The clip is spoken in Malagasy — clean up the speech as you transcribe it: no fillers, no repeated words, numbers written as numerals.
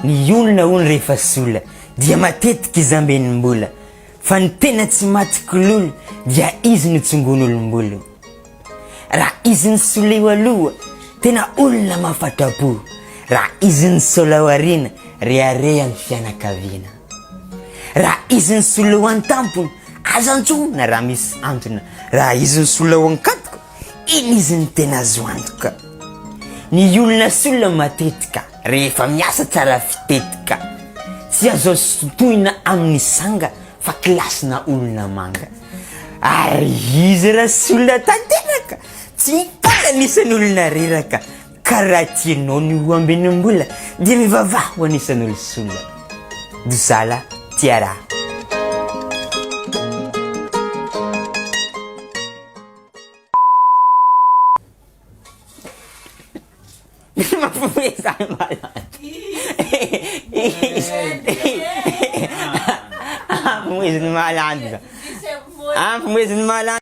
ny olona hono rehefa sola dia matetika izy ambenimbola fa ny tena tsy matiky lolo dia izy no tsongon'olombola. Raha izy ny sola eo aloha tena olona mahafatapo, raha izy ny sola ao aoriana rearea ny fianakaviana. Raha izy ny sola ao an-tampony azo antsona raha misy antony, raha izy ny sola ao an-katoko iny izy ny tena azo antoka. Ny olona sola matetika rehefa miasa tsara fitetika tsy azo sotoina amin'ny sanga fa kilasina olona manga. Ary izy raha sola tanteraka tsy hitana anisan'olona reraka, ka raha tianao ny ho ambenimbola dia mivavaha ho anisan'olo sola. Dosala tiara. Mapumesa malan. Pumesa malan. Pumesa malan.